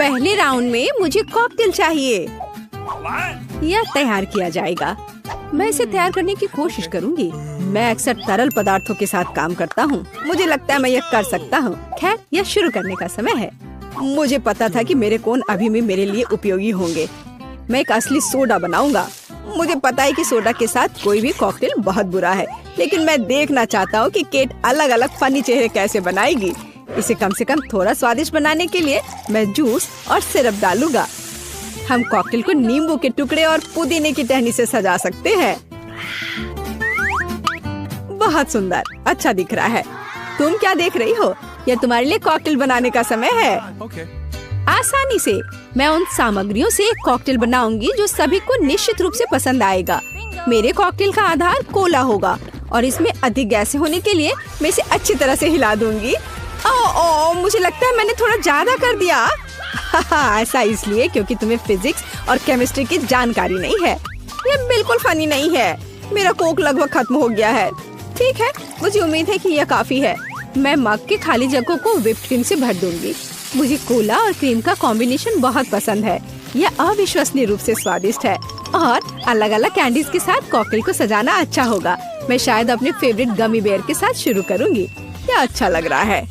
पहले राउंड में मुझे कॉकटेल चाहिए। यह तैयार किया जाएगा। मैं इसे तैयार करने की कोशिश करूंगी। मैं अक्सर तरल पदार्थों के साथ काम करता हूँ। मुझे लगता है मैं यह कर सकता हूँ। खैर, यह शुरू करने का समय है। मुझे पता था कि मेरे कोन अभी भी मेरे लिए उपयोगी होंगे। मैं एक असली सोडा बनाऊंगा। मुझे पता है कि सोडा के साथ कोई भी कॉकटेल बहुत बुरा है, लेकिन मैं देखना चाहता हूँ कि केट अलग अलग फनी चेहरे कैसे बनाएगी। इसे कम से कम थोड़ा स्वादिष्ट बनाने के लिए मैं जूस और सिरप डालूंगा। हम कॉकटेल को नींबू के टुकड़े और पुदीने की टहनी से सजा सकते हैं। बहुत सुंदर, अच्छा दिख रहा है। तुम क्या देख रही हो? यह तुम्हारे लिए कॉकटेल बनाने का समय है। आसानी से मैं उन सामग्रियों से एक कॉकटेल बनाऊंगी जो सभी को निश्चित रूप से पसंद आएगा। मेरे कॉकटेल का आधार कोला होगा और इसमें अधिक गैसें होने के लिए मैं इसे अच्छी तरह से हिला दूंगी। मुझे लगता है मैंने थोड़ा ज्यादा कर दिया। ऐसा इसलिए क्योंकि तुम्हें फिजिक्स और केमिस्ट्री की जानकारी नहीं है। यह बिल्कुल फनी नहीं है। मेरा कोक लगभग खत्म हो गया है। ठीक है, मुझे उम्मीद है कि यह काफी है। मैं मग के खाली जगहों को व्हिप्ड क्रीम से भर दूंगी। मुझे कोला और क्रीम का कॉम्बिनेशन बहुत पसंद है। यह अविश्वसनीय रूप से स्वादिष्ट है और अलग अलग कैंडीज के साथ कॉकटेल को सजाना अच्छा होगा। मैं शायद अपने फेवरेट गमी बेयर के साथ शुरू करूंगी। यह अच्छा लग रहा है।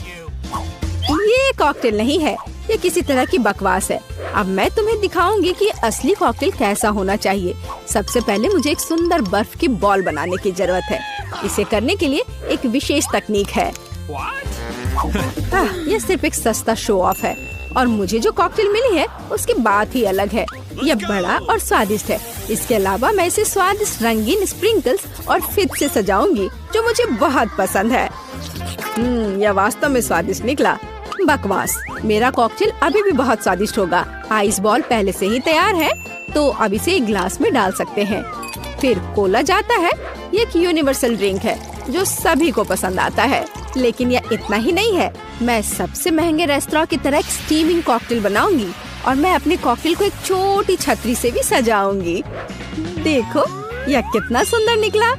ये कॉकटेल नहीं है, ये किसी तरह की बकवास है। अब मैं तुम्हें दिखाऊंगी कि असली कॉकटेल कैसा होना चाहिए। सबसे पहले मुझे एक सुंदर बर्फ की बॉल बनाने की जरूरत है। इसे करने के लिए एक विशेष तकनीक है। यह सिर्फ एक सस्ता शो ऑफ है और मुझे जो कॉकटेल मिली है उसकी बात ही अलग है। यह बड़ा और स्वादिष्ट है। इसके अलावा मैं इसे स्वादिष्ट रंगीन स्प्रिंकल्स और फित से सजाऊंगी जो मुझे बहुत पसंद है। यह वास्तव में स्वादिष्ट निकला। बकवास, मेरा कॉकटेल अभी भी बहुत स्वादिष्ट होगा। आइस बॉल पहले से ही तैयार है, तो अब इसे एक ग्लास में डाल सकते हैं। फिर कोला जाता है। ये एक यूनिवर्सल ड्रिंक है जो सभी को पसंद आता है। लेकिन यह इतना ही नहीं है। मैं सबसे महंगे रेस्तरां की तरह एक स्टीमिंग कॉकटेल बनाऊंगी और मैं अपने कॉकटेल को एक छोटी छतरी से भी सजाऊंगी। देखो, यह कितना सुंदर निकला।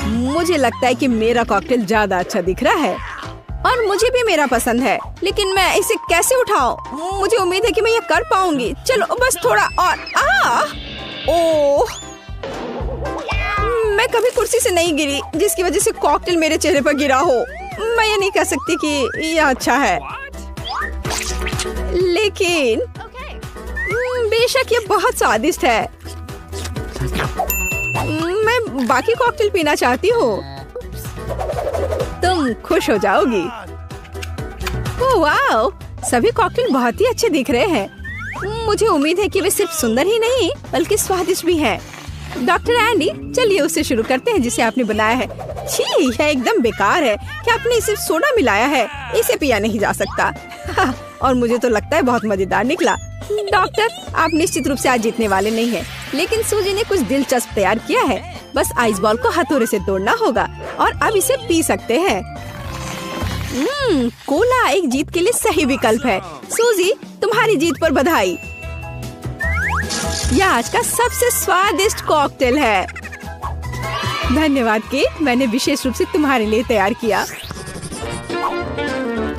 मुझे लगता है कि मेरा कॉकटेल ज्यादा अच्छा दिख रहा है और मुझे भी मेरा पसंद है, लेकिन मैं इसे कैसे उठाऊं? मुझे उम्मीद है कि मैं ये कर पाऊंगी। चलो बस थोड़ा और। ओह, मैं कभी कुर्सी से नहीं गिरी जिसकी वजह से कॉकटेल मेरे चेहरे पर गिरा हो। मैं ये नहीं कह सकती कि यह अच्छा है, लेकिन बेशक ये बहुत स्वादिष्ट है। मैं बाकी कॉकटेल पीना चाहती हूँ। तुम खुश हो जाओगी। ओह वाओ, सभी कॉकटेल बहुत ही अच्छे दिख रहे हैं। मुझे उम्मीद है कि वे सिर्फ सुंदर ही नहीं बल्कि स्वादिष्ट भी हैं। डॉक्टर एंडी, चलिए उससे शुरू करते हैं जिसे आपने बनाया है। छी, यह एकदम बेकार है। क्या आपने इसे सोडा मिलाया है? इसे पिया नहीं जा सकता। और मुझे तो लगता है बहुत मजेदार निकला। डॉक्टर, आप निश्चित रूप से आज जीतने वाले नहीं हैं, लेकिन सूजी ने कुछ दिलचस्प तैयार किया है। बस आइस बॉल को हथौड़े से तोड़ना होगा और अब इसे पी सकते हैं। कोला एक जीत के लिए सही विकल्प है। सूजी, तुम्हारी जीत पर बधाई। यह आज का सबसे स्वादिष्ट कॉकटेल है। धन्यवाद कि मैंने विशेष रूप से तुम्हारे लिए तैयार किया।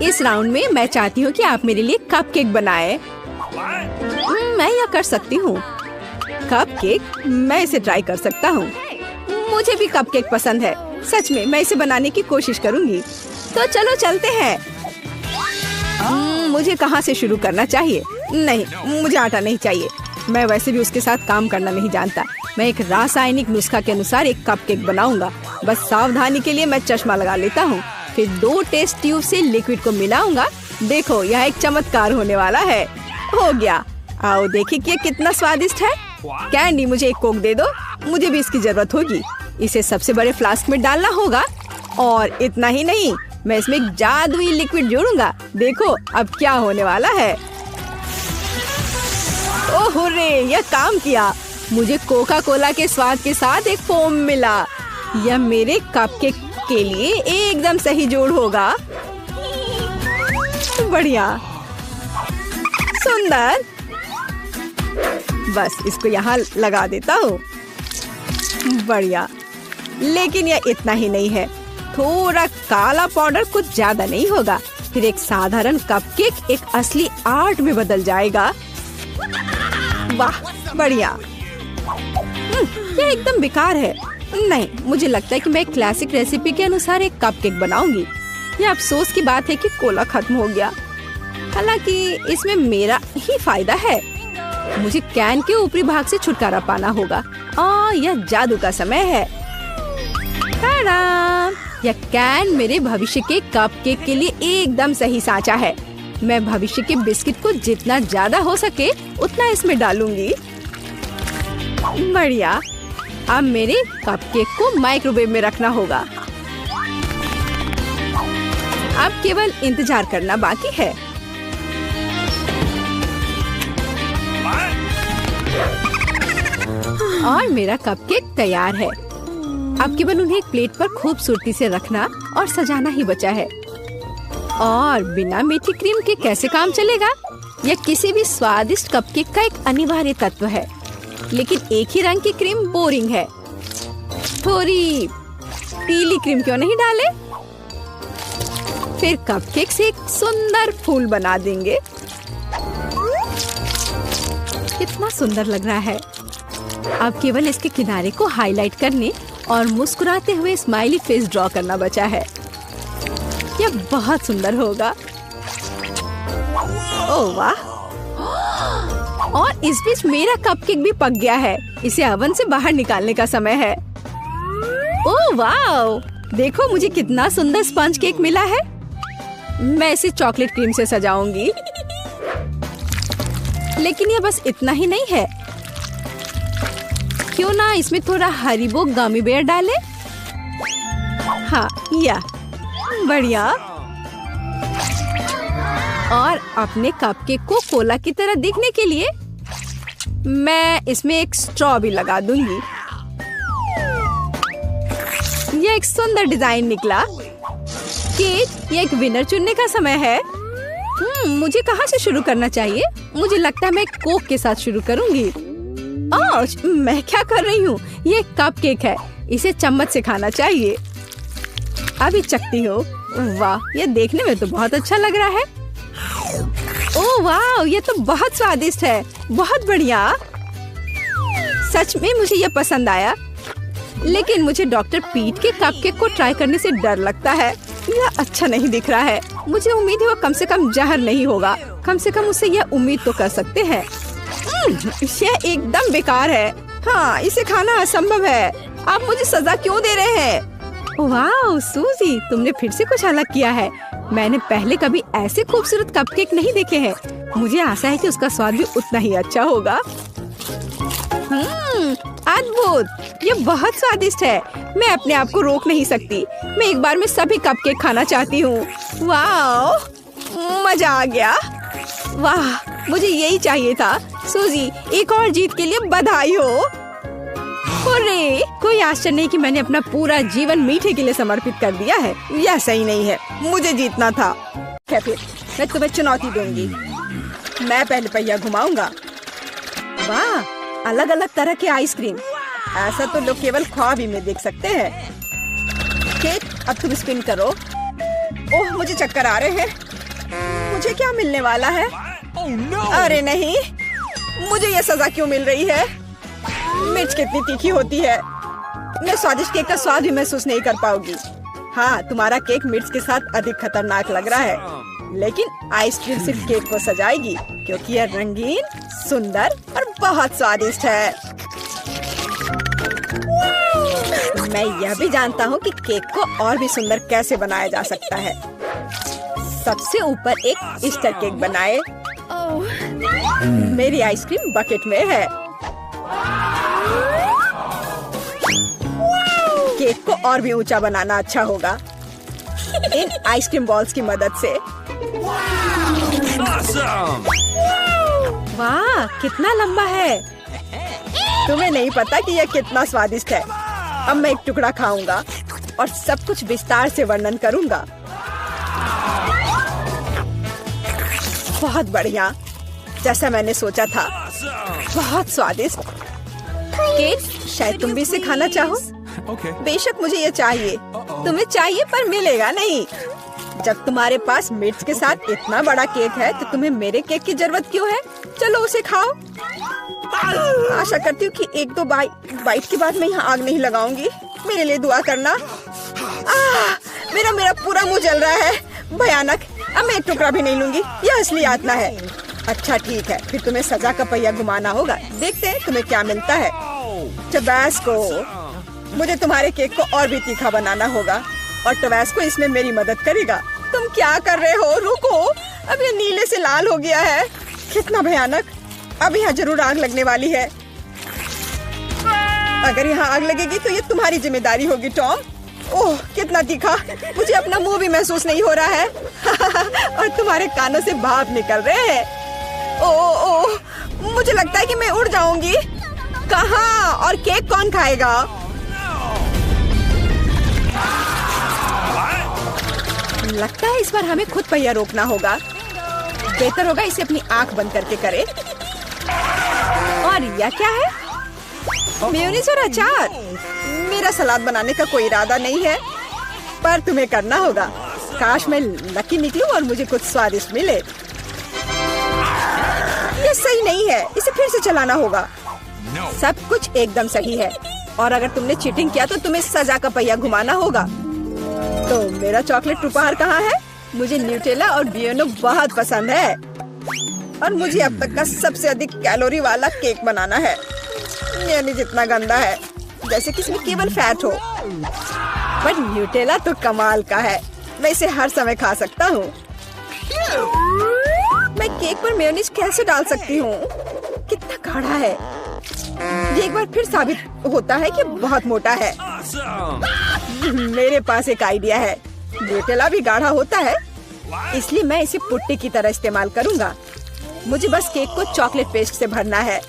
इस राउंड में मैं चाहती हूँ कि आप मेरे लिए कपकेक बनाएं। मैं यह कर सकती हूँ। कपकेक, मैं इसे ट्राई कर सकता हूँ। मुझे भी कपकेक पसंद है। सच में मैं इसे बनाने की कोशिश करूँगी। तो चलो चलते हैं। मुझे कहाँ से शुरू करना चाहिए? नहीं, मुझे आटा नहीं चाहिए। मैं वैसे भी उसके साथ काम करना नहीं जानता। मैं एक रासायनिक नुस्खा के अनुसार एक कपकेक बनाऊंगा। बस सावधानी के लिए मैं चश्मा लगा लेता हूँ। फिर 2 टेस्ट ट्यूब से लिक्विड को मिलाऊंगा। देखो, यह एक चमत्कार होने वाला है। हो गया। आओ देखिए कि ये कितना स्वादिष्ट है। कैंडी, मुझे एक कोक दे दो। मुझे भी इसकी जरूरत होगी। इसे सबसे बड़े फ्लास्क में डालना होगा और इतना ही नहीं, मैं इसमें एक जादुई लिक्विड जोड़ूंगा। देखो अब क्या होने वाला है। ओह रे, यह काम किया। मुझे कोका कोला के स्वाद के साथ एक फोम मिला। यह मेरे कपकेक के लिए एकदम सही जोड़ होगा। बढ़िया, सुंदर। बस इसको यहाँ लगा देता हूँ। बढ़िया, लेकिन यह इतना ही नहीं है। थोड़ा काला पाउडर कुछ ज्यादा नहीं होगा। फिर एक साधारण कपकेक एक असली आर्ट में बदल जाएगा। वाह, बढ़िया। यह एकदम बेकार है। नहीं, मुझे लगता है कि मैं एक क्लासिक रेसिपी के अनुसार एक कपकेक बनाऊंगी। यह अफसोस की बात है कि कोला खत्म हो गया। हालांकि इसमें मेरा ही फायदा है। मुझे कैन के ऊपरी भाग से छुटकारा पाना होगा। यह जादू का समय है। ताराम! यह कैन मेरे भविष्य के कपकेक के लिए एकदम सही सांचा है। मैं भविष्य के बिस्किट को जितना ज्यादा हो सके उतना इसमें डालूंगी। बढ़िया। अब मेरे कपकेक को माइक्रोवेव में रखना होगा। अब केवल इंतजार करना बाकी है। और मेरा कपकेक तैयार है। अब केवल उन्हें एक प्लेट पर खूबसूरती से रखना और सजाना ही बचा है। और बिना मीठी क्रीम के कैसे काम चलेगा? यह किसी भी स्वादिष्ट कपकेक का एक अनिवार्य तत्व है। लेकिन एक ही रंग की क्रीम बोरिंग है। थोड़ी पीली क्रीम क्यों नहीं डाले? फिर कपकेक से एक सुंदर फूल बना देंगे। कितना सुंदर लग रहा है। अब केवल इसके किनारे को हाईलाइट करने और मुस्कुराते हुए स्माइली फेस ड्रॉ करना बचा है। यह बहुत सुंदर होगा। ओह वाह! और इस बीच मेरा कपकेक भी पक गया है। इसे ओवन से बाहर निकालने का समय है। ओह वाह! देखो मुझे कितना सुंदर स्पंज केक मिला है। मैं इसे चॉकलेट क्रीम से सजाऊंगी। लेकिन यह बस इतना ही नहीं है। क्यों ना इसमें थोड़ा हरीबो गमी बेयर डाले? हाँ, या बढ़िया। और अपने कपकेक को कोला की तरह दिखने के लिए मैं इसमें एक स्ट्रॉ भी लगा दूंगी। यह एक सुंदर डिजाइन निकला। केक, ये एक विनर चुनने का समय है। मुझे कहाँ से शुरू करना चाहिए? मुझे लगता है मैं कोक के साथ शुरू करूंगी। मैं क्या कर रही हूँ? ये कपकेक है। इसे चम्मच से खाना चाहिए। अभी चखती हो। वाह, ये देखने में तो बहुत अच्छा लग रहा है। ओह वाह, ये तो बहुत स्वादिष्ट है। बहुत बढ़िया। सच में मुझे ये पसंद आया। लेकिन मुझे डॉक्टर पीट के कपकेक को ट्राई करने से डर लगता है। यह अच्छा नहीं दिख रहा है। मुझे उम्मीद है वो कम से कम जहर नहीं होगा। कम से कम उससे यह उम्मीद तो कर सकते हैं। यह एकदम बेकार है। हाँ, इसे खाना असंभव है। आप मुझे सजा क्यों दे रहे हैं? वाह सूजी, तुमने फिर से कुछ अलग किया है। मैंने पहले कभी ऐसे खूबसूरत कपकेक नहीं देखे हैं। मुझे आशा है कि उसका स्वाद भी उतना ही अच्छा होगा। अद्भुत! ये बहुत स्वादिष्ट है। मैं अपने आप को रोक नहीं सकती। मैं एक बार में सभी कपकेक खाना चाहती हूँ। वाह, मजा आ गया। वाह, मुझे यही चाहिए था। सूजी, एक और जीत के लिए बधाई हो। अरे, कोई आश्चर्य नहीं कि मैंने अपना पूरा जीवन मीठे के लिए समर्पित कर दिया है। यह सही नहीं है। मुझे जीतना था। क्या फिर मैं तुम्हें चुनौती दूंगी। मैं पहले पहिया घुमाऊंगा। वाह, अलग अलग तरह के आइसक्रीम। ऐसा तो लोग केवल ख्वाब ही में देख सकते हैं। केक, अब तुम स्पिन करो। ओह, मुझे चक्कर आ रहे हैं। मुझे क्या मिलने वाला है? अरे नहीं, मुझे ये सजा क्यों मिल रही है? मिर्च कितनी तीखी होती है। मैं स्वादिष्ट केक का स्वाद भी महसूस नहीं कर पाऊंगी। हाँ, तुम्हारा केक मिर्च के साथ अधिक खतरनाक लग रहा है। लेकिन आइसक्रीम सिर्फ केक को सजाएगी, क्योंकि यह रंगीन, सुंदर और बहुत स्वादिष्ट है। मैं यह भी जानता हूँ कि केक को और भी सुंदर कैसे बनाया जा सकता है। सबसे ऊपर एक ईस्टर केक बनाए। मेरी आइसक्रीम बकेट में है। केक को और भी ऊंचा बनाना अच्छा होगा इन आइसक्रीम बॉल्स की मदद से। वाह, कितना लंबा है। तुम्हें नहीं पता कि यह कितना स्वादिष्ट है। अब मैं एक टुकड़ा खाऊंगा और सब कुछ विस्तार से वर्णन करूंगा। बहुत बढ़िया, जैसा मैंने सोचा था। बहुत स्वादिष्ट केक। शायद तुम भी इसे खाना चाहो। बेशक मुझे ये चाहिए। तुम्हें चाहिए पर मिलेगा नहीं। जब तुम्हारे पास मिर्च के साथ इतना बड़ा केक है तो तुम्हें मेरे केक की जरूरत क्यों है? चलो उसे खाओ। आशा करती हूँ कि एक दो बाइट के बाद मैं यहाँ आग नहीं लगाऊंगी। मेरे लिए दुआ करना। मेरा पूरा मुंह जल रहा है, भयानक। अब मैं एक टुकड़ा भी नहीं लूंगी, यह असली यातना है। अच्छा ठीक है, फिर तुम्हें सजा का पहिया घुमाना होगा। देखते हैं तुम्हें क्या मिलता है। टबैस्को, मुझे तुम्हारे केक को और भी तीखा बनाना होगा और टबैस्को इसमें मेरी मदद करेगा। तुम क्या कर रहे हो? रुको, अब ये नीले से लाल हो गया है। कितना भयानक। अब यहाँ जरूर आग लगने वाली है। अगर यहाँ आग लगेगी तो ये तुम्हारी जिम्मेदारी होगी टॉम। ओह कितना तीखा, मुझे अपना मुंह भी महसूस नहीं हो रहा है। और तुम्हारे कानों से भाप निकल रहे हैं। ओह, मुझे लगता है कि मैं उड़ जाऊंगी। कहाँ? और केक कौन खाएगा? लगता है इस बार हमें खुद पहिया रोकना होगा। बेहतर होगा इसे अपनी आंख बंद करके करे। और यह क्या है? मेयोनीज और अचार। मेरा सलाद बनाने का कोई इरादा नहीं है, पर तुम्हें करना होगा। काश मैं लकी निकलूं और मुझे कुछ स्वादिष्ट मिले। ये सही नहीं है, इसे फिर से चलाना होगा। सब कुछ एकदम सही है, और अगर तुमने चीटिंग किया तो तुम्हें सजा का पहिया घुमाना होगा। तो मेरा चॉकलेट उपहार कहाँ है? मुझे न्यूटेला और बियोनो बहुत पसंद है, और मुझे अब तक का सबसे अधिक कैलोरी वाला केक बनाना है। मेयोनीज जितना गंदा है, जैसे कि इसमें केवल फैट हो। पर न्यूटेला तो कमाल का है, मैं इसे हर समय खा सकता हूँ। मैं केक पर मेयोनीज कैसे डाल सकती हूँ? कितना गाढ़ा है। ये एक बार फिर साबित होता है कि बहुत मोटा है। मेरे पास एक आइडिया है। न्यूटेला भी गाढ़ा होता है, इसलिए मैं इसे पुट्टी की तरह इस्तेमाल करूँगा। मुझे बस केक को चॉकलेट पेस्ट से भरना है।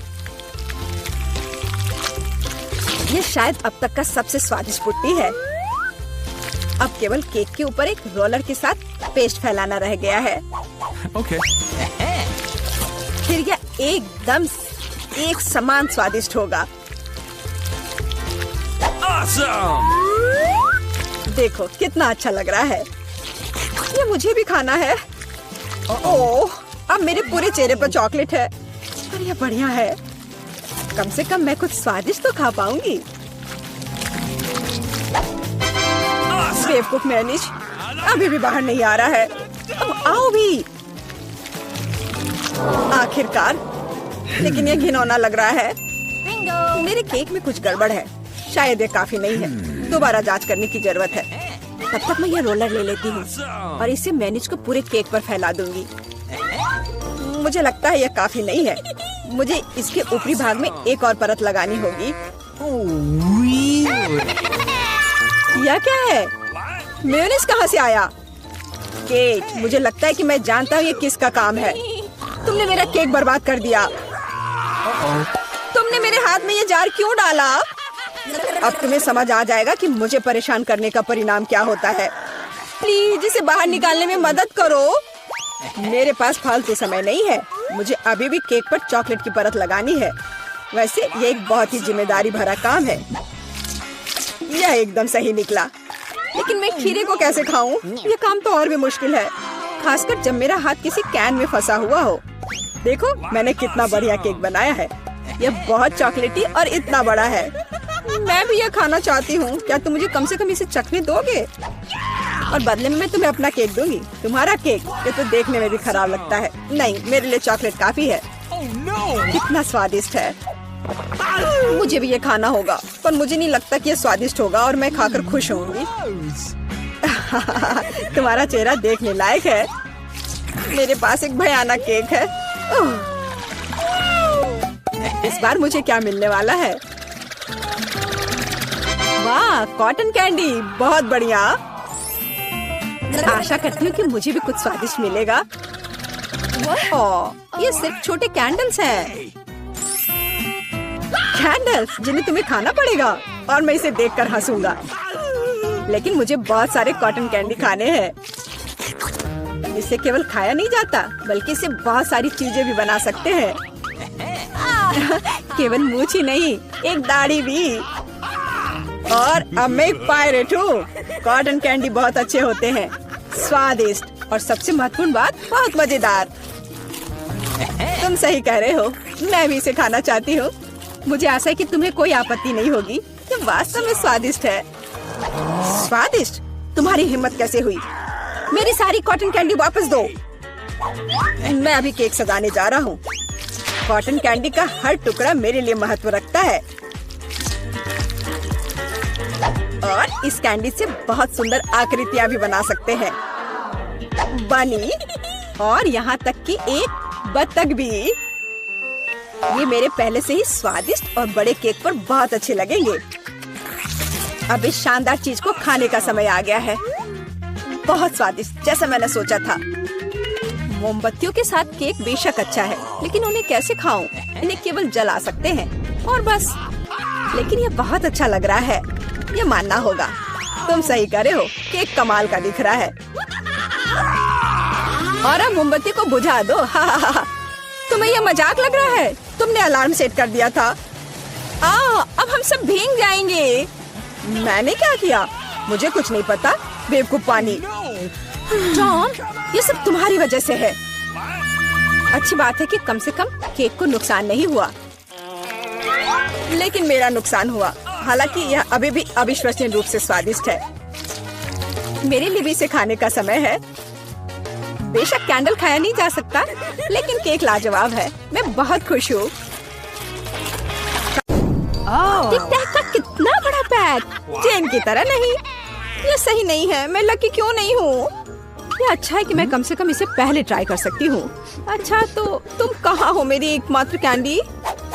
ये शायद अब तक का सबसे स्वादिष्ट पुट्टी है। अब केवल केक के ऊपर एक रोलर के साथ पेस्ट फैलाना रह गया है। Okay. फिर यह एकदम एक समान स्वादिष्ट होगा। Awesome! देखो कितना अच्छा लग रहा है। ये मुझे भी खाना है। ओह, अब मेरे पूरे चेहरे पर चॉकलेट है। पर यह बढ़िया है। कम से कम मैं कुछ स्वादिष्ट तो खा पाऊंगी। बेवकूफ मेयोनीज अभी भी बाहर नहीं आ रहा है। अब आओ भी। आखिरकार, लेकिन ये घिनौना लग रहा है। मेरे केक में कुछ गड़बड़ है। शायद ये काफी नहीं है, दोबारा जांच करने की जरूरत है। तब तक मैं ये रोलर ले लेती हूँ और इसे मेयोनीज को पूरे केक पर फैला दूंगी। मुझे लगता है यह काफी नहीं है। मुझे इसके ऊपरी भाग में एक और परत लगानी होगी। यह क्या है? मेयोनीज कहाँ से आया? केक। मुझे लगता है कि मैं जानता हूँ ये किसका काम है। तुमने मेरा केक बर्बाद कर दिया। तुमने मेरे हाथ में ये जार क्यों डाला? अब तुम्हें समझ आ जाएगा कि मुझे परेशान करने का परिणाम क्या होता है। प्लीज इसे बाहर निकालने में मदद करो। मेरे पास फालतू समय नहीं है। मुझे अभी भी केक पर चॉकलेट की परत लगानी है। वैसे ये एक बहुत ही जिम्मेदारी भरा काम है। यह एकदम सही निकला, लेकिन मैं खीरे को कैसे खाऊं? यह काम तो और भी मुश्किल है, खासकर जब मेरा हाथ किसी कैन में फंसा हुआ हो। देखो मैंने कितना बढ़िया केक बनाया है। यह बहुत चॉकलेटी और इतना बड़ा है। मैं भी यह खाना चाहती हूँ। क्या तुम मुझे कम से कम इसे चखने दोगे? और बदले में मैं तुम्हें अपना केक दूंगी। तुम्हारा केक ये तो देखने में भी खराब लगता है। नहीं, मेरे लिए चॉकलेट काफी है। कितना स्वादिष्ट है। मुझे भी ये खाना होगा, पर मुझे नहीं लगता कि ये स्वादिष्ट होगा और मैं खाकर खुश होंगी। तुम्हारा चेहरा देखने लायक है। मेरे पास एक भयानक केक है। इस बार मुझे क्या मिलने वाला है? वाह, कॉटन कैंडी, बहुत बढ़िया। आशा करती हूँ कि मुझे भी कुछ स्वादिष्ट मिलेगा। ओह, ये सिर्फ छोटे कैंडल्स हैं। कैंडल्स जिन्हें तुम्हें खाना पड़ेगा, और मैं इसे देखकर हंसूंगा। लेकिन मुझे बहुत सारे कॉटन कैंडी खाने हैं। इसे केवल खाया नहीं जाता, बल्कि इसे बहुत सारी चीजें भी बना सकते हैं। केवल मूंछ ही नहीं, एक दाढ़ी भी। और अब मैं एक पायरेट हूँ। कॉटन कैंडी बहुत अच्छे होते हैं। स्वादिष्ट और सबसे महत्वपूर्ण बात, बहुत मजेदार। तुम सही कह रहे हो, मैं भी इसे खाना चाहती हूँ। मुझे आशा है कि तुम्हें कोई आपत्ति नहीं होगी। ये वास्तव में स्वादिष्ट है। स्वादिष्ट? तुम्हारी हिम्मत कैसे हुई? मेरी सारी कॉटन कैंडी वापस दो। मैं अभी केक सजाने जा रहा हूँ। कॉटन कैंडी का हर टुकड़ा मेरे लिए महत्व रखता है और इस कैंडी से बहुत सुंदर आकृतियाँ भी बना सकते हैं। बनी, और यहाँ तक कि एक बत्तख भी। ये मेरे पहले से ही स्वादिष्ट और बड़े केक पर बहुत अच्छे लगेंगे। अब इस शानदार चीज को खाने का समय आ गया है। बहुत स्वादिष्ट, जैसा मैंने सोचा था। मोमबत्तियों के साथ केक बेशक अच्छा है, लेकिन उन्हें कैसे खाऊं? इन्हें केवल जला सकते हैं और बस। लेकिन ये बहुत अच्छा लग रहा है, ये मानना होगा। तुम सही कह रहे हो, केक कमाल का दिख रहा है। और अब मोमबत्ती को बुझा दो। तुम्हें ये मजाक लग रहा है? तुमने अलार्म सेट कर दिया था। अब हम सब भीग जाएंगे। मैंने क्या किया? मुझे कुछ नहीं पता, बेवकूफ पानी। जॉन, ये सब तुम्हारी वजह से है। अच्छी बात है कि कम से कम केक को नुकसान नहीं हुआ, लेकिन मेरा नुकसान हुआ। हालांकि यह अभी भी अविश्वसनीय रूप से स्वादिष्ट है। मेरे लिए भी इसे खाने का समय है। बेशक कैंडल खाया नहीं जा सकता, लेकिन केक लाजवाब है। मैं बहुत खुश हूँ। का कितना बड़ा पैक, जेन की तरह नहीं। ये सही नहीं है। मैं लकी क्यों नहीं हूँ? ये अच्छा है कि मैं कम से कम इसे पहले ट्राई कर सकती हूँ। अच्छा, तो तुम कहाँ हो मेरी एकमात्र कैंडी?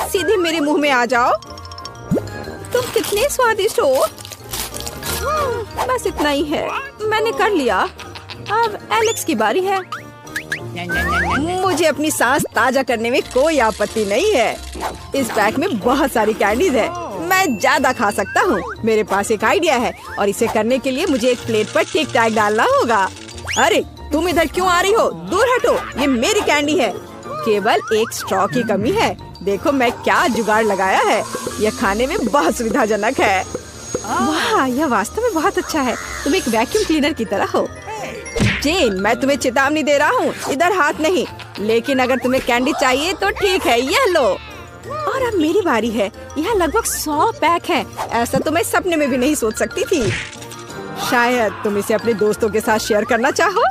सीधे मेरे मुंह में आ जाओ। तुम कितने स्वादिष्ट हो। बस इतना ही है, मैंने कर लिया। अब एलेक्स की बारी है। मुझे अपनी सांस ताजा करने में कोई आपत्ति नहीं है। इस पैक में बहुत सारी कैंडीज है, मैं ज्यादा खा सकता हूँ। मेरे पास एक आइडिया है और इसे करने के लिए मुझे एक प्लेट पर टिक टैक डालना होगा। अरे तुम इधर क्यों आ रही हो? दूर हटो, ये मेरी कैंडी है। केवल एक स्ट्रॉ की कमी है। देखो मैं क्या जुगाड़ लगाया है। यह खाने में बहुत सुविधाजनक है। वाह, यह वास्तव में बहुत अच्छा है। तुम एक वैक्यूम क्लीनर की तरह हो। जेन, मैं तुम्हें चेतावनी दे रहा हूँ, इधर हाथ नहीं। लेकिन अगर तुम्हें कैंडी चाहिए तो ठीक है, यह लो। और अब मेरी बारी है। यह लगभग 100 पैक है। ऐसा तो मैं सपने में भी नहीं सोच सकती थी। शायद तुम इसे अपने दोस्तों के साथ शेयर करना चाहो?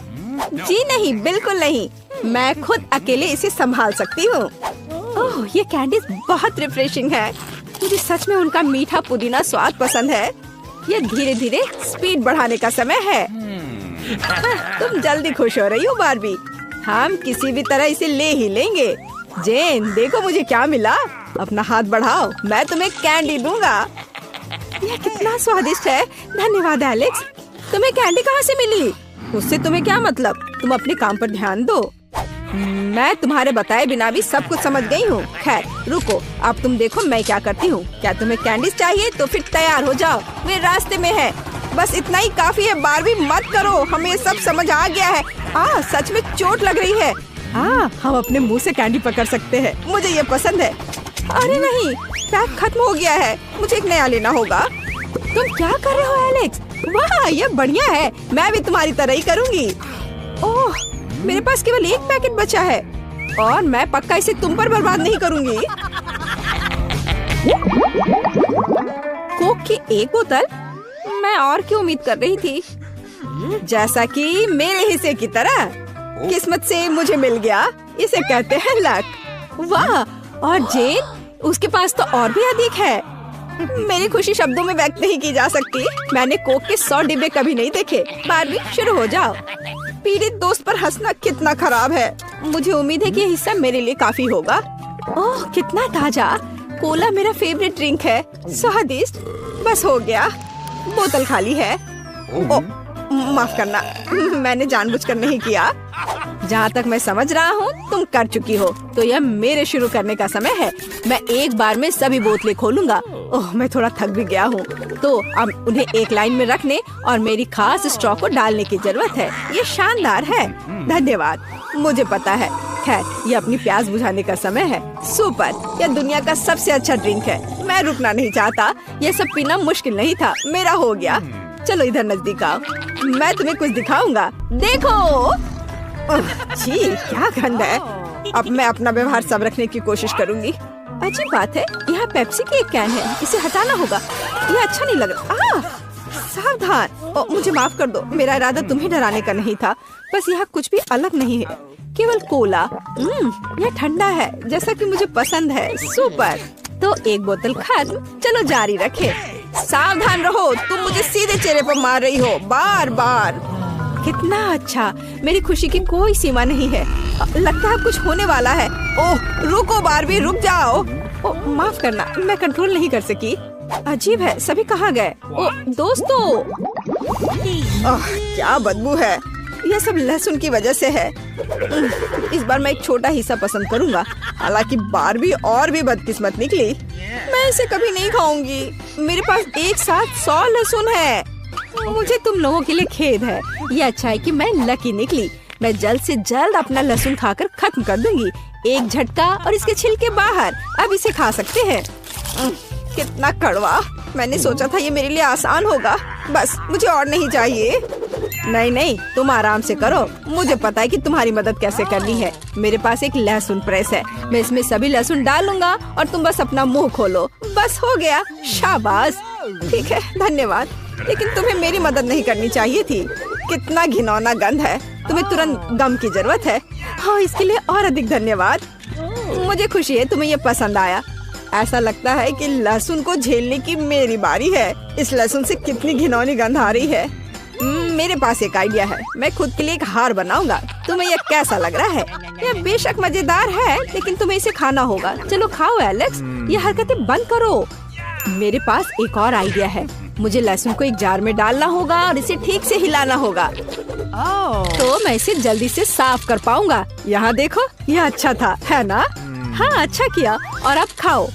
जी नहीं, बिल्कुल नहीं। मैं खुद अकेले इसे संभाल सकती हूँ। ओह, ये कैंडी बहुत रिफ्रेशिंग है। मुझे सच में उनका मीठा पुदीना स्वाद पसंद है। ये धीरे धीरे स्पीड बढ़ाने का समय है। तुम जल्दी खुश हो रही हो बार्बी। हम किसी भी तरह इसे ले ही लेंगे। जेन, देखो मुझे क्या मिला। अपना हाथ बढ़ाओ, मैं तुम्हें कैंडी दूंगा। यह कितना स्वादिष्ट है। धन्यवाद एलेक्स। तुम्हें कैंडी कहाँ से मिली? उससे तुम्हें क्या मतलब? तुम अपने काम पर ध्यान दो। मैं तुम्हारे बताए बिना भी सब कुछ समझ गई हूँ। खैर रुको, अब तुम देखो मैं क्या करती हूँ। क्या तुम्हें कैंडीज चाहिए? तो फिर तैयार हो जाओ, वे रास्ते में है। बस इतना ही काफी है। बारबी मत करो, हमें सब समझ आ गया है। सच में चोट लग रही है। हम अपने मुंह से कैंडी पकड़ सकते हैं। मुझे ये पसंद है। अरे नहीं, पैक खत्म हो गया है। मुझे एक नया लेना होगा। तुम क्या कर रहे हो एलेक्स? वाह, ये बढ़िया है। मैं भी तुम्हारी तरह ही करूँगी। ओह, मेरे पास केवल एक पैकेट बचा है और मैं पक्का इसे तुम पर बर्बाद नहीं करूँगी। कोक की एक बोतल? मैं और क्या उम्मीद कर रही थी। जैसा कि मेरे हिस्से की तरह। किस्मत से मुझे मिल गया। इसे कहते हैं लक। वाह, और जेन, उसके पास तो और भी अधिक है। मेरी खुशी शब्दों में व्यक्त नहीं की जा सकती। मैंने कोक के 100 डिब्बे कभी नहीं देखे। बारबी, शुरू हो जाओ। पीड़ित दोस्त पर हंसना कितना खराब है। मुझे उम्मीद है कि यह हिस्सा मेरे लिए काफी होगा। ओह, कितना ताजा। कोला मेरा फेवरेट ड्रिंक है। स्वादिष्ट। बस हो गया, बोतल खाली है। माफ करना, मैंने जानबूझकर नहीं किया। जहाँ तक मैं समझ रहा हूँ तुम कर चुकी हो, तो यह मेरे शुरू करने का समय है। मैं एक बार में सभी बोतलें खोलूंगा। ओह, मैं थोड़ा थक भी गया हूँ। तो अब उन्हें एक लाइन में रखने और मेरी खास स्ट्रॉ को डालने की जरूरत है। ये शानदार है। धन्यवाद, मुझे पता है। खैर, ये अपनी प्यास बुझाने का समय है। सुपर, यह दुनिया का सबसे अच्छा ड्रिंक है। मैं रुकना नहीं चाहता। यह सब पीना मुश्किल नहीं था। मेरा हो गया। चलो इधर नजदीक आओ। अब मैं तुम्हें कुछ दिखाऊंगा, देखो। छी, क्या गंध है। अब मैं अपना व्यवहार सब रखने की कोशिश करूंगी। अजीब बात है, यहाँ पेप्सी की एक कैन है, इसे हटाना होगा। यह अच्छा नहीं लग रहा। सावधान। मुझे माफ कर दो, मेरा इरादा तुम्हें डराने का नहीं था। बस यहाँ कुछ भी अलग नहीं है, केवल कोला। यह ठंडा है, जैसा कि मुझे पसंद है। सुपर। तो एक बोतल खत्म, चलो जारी रखे। सावधान रहो, तुम मुझे सीधे चेहरे पर मार रही हो, बार बार। कितना अच्छा, मेरी खुशी की कोई सीमा नहीं है। लगता है कुछ होने वाला है। ओह रुको बारबी, रुक जाओ। ओह माफ करना, मैं कंट्रोल नहीं कर सकी। अजीब है, सभी कहाँ गए? ओह दोस्तों, क्या बदबू है। यह सब लहसुन की वजह से है। इस बार मैं एक छोटा हिस्सा पसंद करूंगा। हालांकि बारबी और भी बदकिस्मत निकली। मैं इसे कभी नहीं खाऊंगी। मेरे पास एक साथ 100 लहसुन है। मुझे तुम लोगों के लिए खेद है। ये अच्छा है कि मैं लकी निकली। मैं जल्द से जल्द अपना लहसुन खाकर खत्म कर दूंगी। एक झटका और इसके छिलके बाहर। अब इसे खा सकते हैं। कितना कड़वा। मैंने सोचा था ये मेरे लिए आसान होगा। बस मुझे और नहीं चाहिए। नहीं नहीं, तुम आराम से करो। मुझे पता है कि तुम्हारी मदद कैसे करनी है। मेरे पास एक लहसुन प्रेस है। मैं इसमें सभी लहसुन डालूंगा और तुम बस अपना मुंह खोलो। बस हो गया। शाबाश। ठीक है, धन्यवाद। लेकिन तुम्हें मेरी मदद नहीं करनी चाहिए थी। कितना घिनौना गंध है। तुम्हें तुरंत गम की जरूरत है। हाँ, इसके लिए और अधिक धन्यवाद। मुझे खुशी है तुम्हें ये पसंद आया। ऐसा लगता है कि लहसुन को झेलने की मेरी बारी है। इस लहसुन से कितनी घिनौनी गंध आ रही है। मेरे पास एक आइडिया है। मैं खुद के लिए एक हार बनाऊंगा। तुम्हें यह कैसा लग रहा है? यह बेशक मजेदार है, लेकिन तुम्हें इसे खाना होगा। चलो खाओ एलेक्स, ये हरकतें बंद करो। मेरे पास एक और आइडिया है। मुझे लहसुन को एक जार में डालना होगा और इसे ठीक से हिलाना होगा। तो मैं इसे जल्दी से साफ कर पाऊंगा। यहाँ देखो, यह अच्छा था, है ना? हाँ, अच्छा किया। और अब खाओ।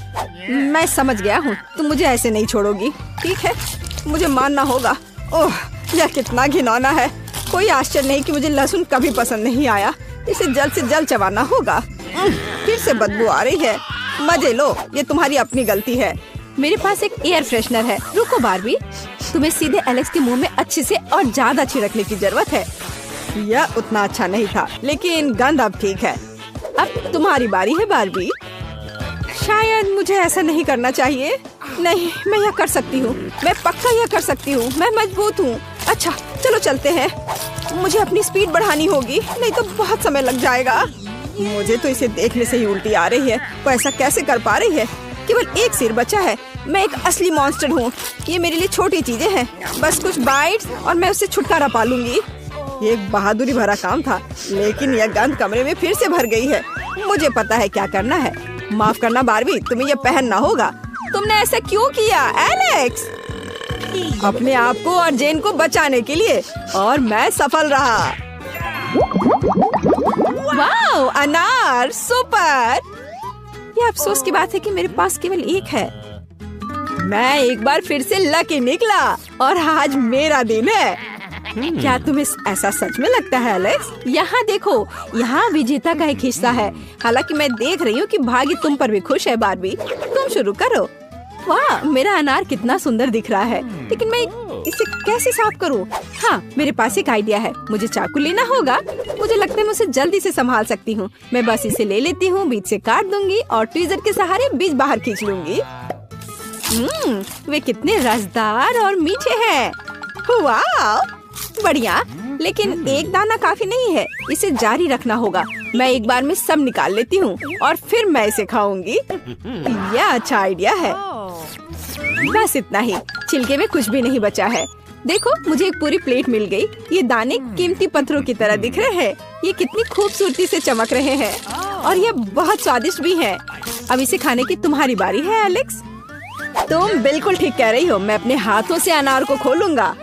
मैं समझ गया हूँ, तुम मुझे ऐसे नहीं छोड़ोगी। ठीक है, मुझे मानना होगा। ओह, यह कितना घिनौना है। कोई आश्चर्य नहीं कि मुझे लहसुन कभी पसंद नहीं आया। इसे जल्द से जल्द चबाना होगा। फिर से बदबू आ रही है। मजे लो, ये तुम्हारी अपनी गलती है। मेरे पास एक एयर फ्रेशनर है। रुको बारबी, तुम्हें सीधे एलेक्स के मुंह में अच्छे से और ज्यादा छिड़कने की जरूरत है। यह उतना अच्छा नहीं था, लेकिन गंध अब ठीक है। अब तुम्हारी बारी है बारबी। शायद मुझे ऐसा नहीं करना चाहिए। नहीं, मैं यह कर सकती हूँ। मैं पक्का यह कर सकती हूँ। मैं मजबूत हूँ। अच्छा, चलो चलते हैं। मुझे अपनी स्पीड बढ़ानी होगी, नहीं तो बहुत समय लग जाएगा। मुझे तो इसे देखने से ही उल्टी आ रही है। वो ऐसा कैसे कर पा रही है? केवल एक सिर बचा है। मैं एक असली मॉन्स्टर हूँ। ये मेरे लिए छोटी चीजें हैं। बस कुछ बाइट्स और मैं उससे छुटकारा पा लूंगी। ये एक बहादुरी भरा काम था, लेकिन यह गंध कमरे में फिर से भर गई है। मुझे पता है क्या करना है। माफ करना बारबी, तुम्हें यह पहनना होगा। तुमने ऐसा क्यों किया एलेक्स? अपने आप को और जेन को बचाने के लिए। और मैं सफल रहा। वाओ, अनार, सुपर। ये अफसोस की बात है कि मेरे पास केवल एक है। मैं एक बार फिर से लकी निकला और आज मेरा दिन है। क्या तुम्हें ऐसा सच में लगता है एलेक्स? यहाँ देखो, यहाँ विजेता का एक हिस्सा है। हालांकि मैं देख रही हूँ कि भाग्य तुम पर भी खुश है बारबी। तुम शुरू करो। वाह, मेरा अनार कितना सुंदर दिख रहा है। लेकिन मैं इसे कैसे साफ करूँ? हाँ, मेरे पास एक आइडिया है। मुझे चाकू लेना होगा। मुझे लगता है मैं उसे जल्दी से संभाल सकती हूँ। मैं बस इसे ले लेती हूँ, बीच से काट दूंगी और ट्वीजर के सहारे बीज बाहर खींच लूंगी। वे कितने रसदार और मीठे हैं। वाह, बढ़िया। लेकिन एक दाना काफी नहीं है। इसे जारी रखना होगा। मैं एक बार में सब निकाल लेती हूँ और फिर मैं इसे खाऊंगी। यह अच्छा आइडिया है। बस इतना ही। छिलके में कुछ भी नहीं बचा है। देखो, मुझे एक पूरी प्लेट मिल गई। ये दाने कीमती पत्थरों की तरह दिख रहे हैं। ये कितनी खूबसूरती से चमक रहे हैं और ये बहुत स्वादिष्ट भी हैं। अब इसे खाने की तुम्हारी बारी है एलेक्स। तुम बिल्कुल ठीक कह रही हो। मैं अपने हाथों से अनार को खोलूंगा।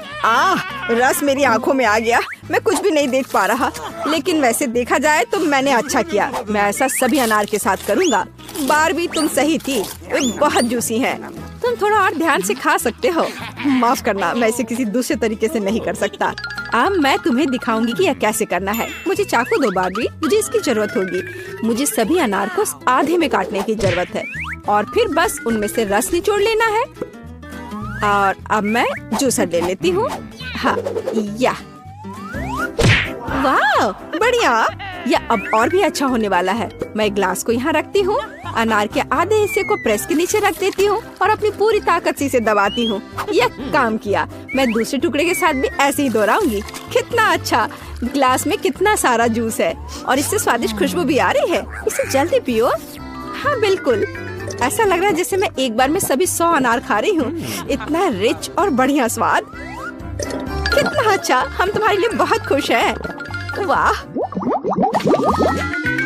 रस मेरी आंखों में आ गया। मैं कुछ भी नहीं देख पा रहा, लेकिन वैसे देखा जाए तो मैंने अच्छा किया। मैं ऐसा सभी अनार के साथ करूंगा। बारबी, तुम सही थी। वे बहुत जूसी हैं। तुम थोड़ा और ध्यान से खा सकते हो। माफ करना, मैं इसे किसी दूसरे तरीके से नहीं कर सकता। अब मैं तुम्हें दिखाऊंगी कि यह कैसे करना है। मुझे चाकू दो बारबी, मुझे इसकी जरूरत होगी। मुझे सभी अनार को आधे में काटने की जरूरत है और फिर बस उनमें से रस निचोड़ लेना है। और अब मैं जूसर ले लेती हूँ। हाँ, या वाह बढ़िया, यह अब और भी अच्छा होने वाला है। मैं ग्लास को यहाँ रखती हूँ, अनार के आधे हिस्से को प्रेस के नीचे रख देती हूँ और अपनी पूरी ताकत से इसे दबाती हूँ। यह काम किया। मैं दूसरे टुकड़े के साथ भी ऐसे ही दोहराऊंगी। कितना अच्छा, ग्लास में कितना सारा जूस है और इससे स्वादिष्ट खुशबू भी आ रही है। इसे जल्दी पियो। हाँ बिल्कुल, ऐसा लग रहा है जैसे मैं एक बार में सभी 100 अनार खा रही हूँ। इतना रिच और बढ़िया स्वाद। कितना अच्छा, हम तुम्हारे लिए बहुत खुश हैं। वाह,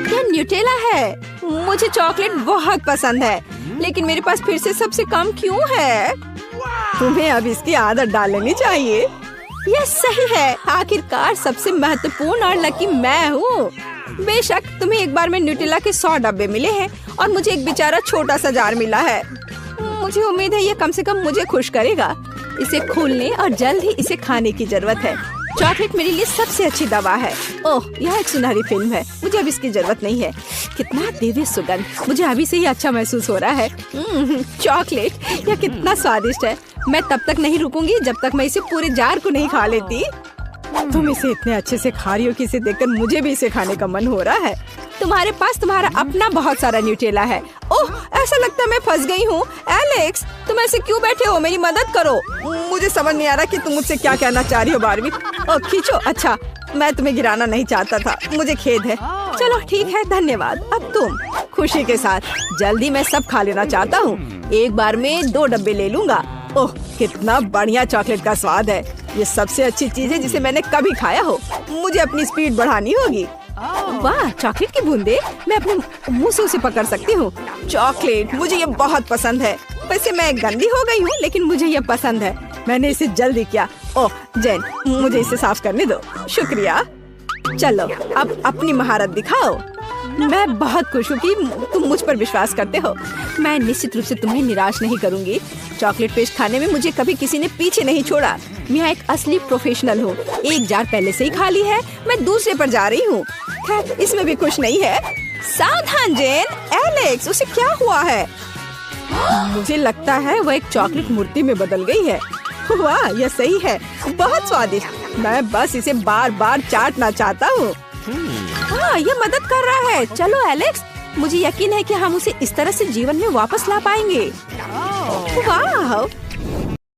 यह न्यूटेला है। मुझे चॉकलेट बहुत पसंद है, लेकिन मेरे पास फिर से सबसे कम क्यों है? तुम्हें अब इसकी आदत डाल लेनी चाहिए। यह सही है, आखिरकार सबसे महत्वपूर्ण और लकी मैं हूँ। बेशक तुम्हें एक बार में न्यूटेला के 100 डब्बे मिले हैं और मुझे एक बेचारा छोटा सा जार मिला है। मुझे उम्मीद है ये कम से कम मुझे खुश करेगा। इसे खोलने और जल्द ही इसे खाने की जरूरत है। चॉकलेट मेरे लिए सबसे अच्छी दवा है। ओह, यह एक सुनहरी फिल्म है, मुझे अब इसकी जरूरत नहीं है। कितना दिव्य सुगंध, मुझे अभी से ही अच्छा महसूस हो रहा है। चॉकलेट, यह कितना स्वादिष्ट है। मैं तब तक नहीं रुकूंगी जब तक मैं इसे पूरे जार को नहीं खा लेती। तुम इसे इतने अच्छे से खा रही हो कि इसे देखकर मुझे भी इसे खाने का मन हो रहा है। तुम्हारे पास तुम्हारा अपना बहुत सारा न्यूटेला है। ओह, ऐसा लगता है मैं फंस गई हूँ। एलेक्स, तुम ऐसे क्यों बैठे हो? मेरी मदद करो। मुझे समझ नहीं आ रहा कि तुम मुझसे क्या कहना चाह रही हो बारबी। ओह, खींचो। अच्छा, मैं तुम्हें गिराना नहीं चाहता था, मुझे खेद है। चलो ठीक है, धन्यवाद। अब तुम। खुशी के साथ। जल्दी मैं सब खा लेना चाहता हूँ। एक बार में 2 डब्बे ले लूंगा। ओह, कितना बढ़िया चॉकलेट का स्वाद है। ये सबसे अच्छी चीज है जिसे मैंने कभी खाया हो। मुझे अपनी स्पीड बढ़ानी होगी। वाह, चॉकलेट की बूंदे मैं अपने मुंह से उसे पकड़ सकती हूँ। चॉकलेट, मुझे ये बहुत पसंद है। वैसे मैं गंदी हो गई हूँ, लेकिन मुझे ये पसंद है। मैंने इसे जल्दी किया। ओह जेन, मुझे इसे साफ करने दो। शुक्रिया। चलो अब अपनी महारत दिखाओ। मैं बहुत खुश हूँ कि तुम मुझ पर विश्वास करते हो। मैं निश्चित रूप से तुम्हें निराश नहीं करूँगी। चॉकलेट पेस्ट खाने में मुझे कभी किसी ने पीछे नहीं छोड़ा। मैं एक असली प्रोफेशनल हूँ। एक जार पहले से ही खाली है, मैं दूसरे पर जा रही हूँ। खैर, इसमें भी खुश नहीं है। सावधान जेन। एलेक्स, उसे क्या हुआ है? मुझे लगता है वह एक चॉकलेट मूर्ति में बदल गई है। वाह, यह सही है, बहुत स्वादिष्ट। मैं बस इसे बार बार चाटना चाहता हूँ। हाँ, यह मदद कर रहा है। चलो एलेक्स, मुझे यकीन है कि हम उसे इस तरह से जीवन में वापस ला पाएंगे। वाह,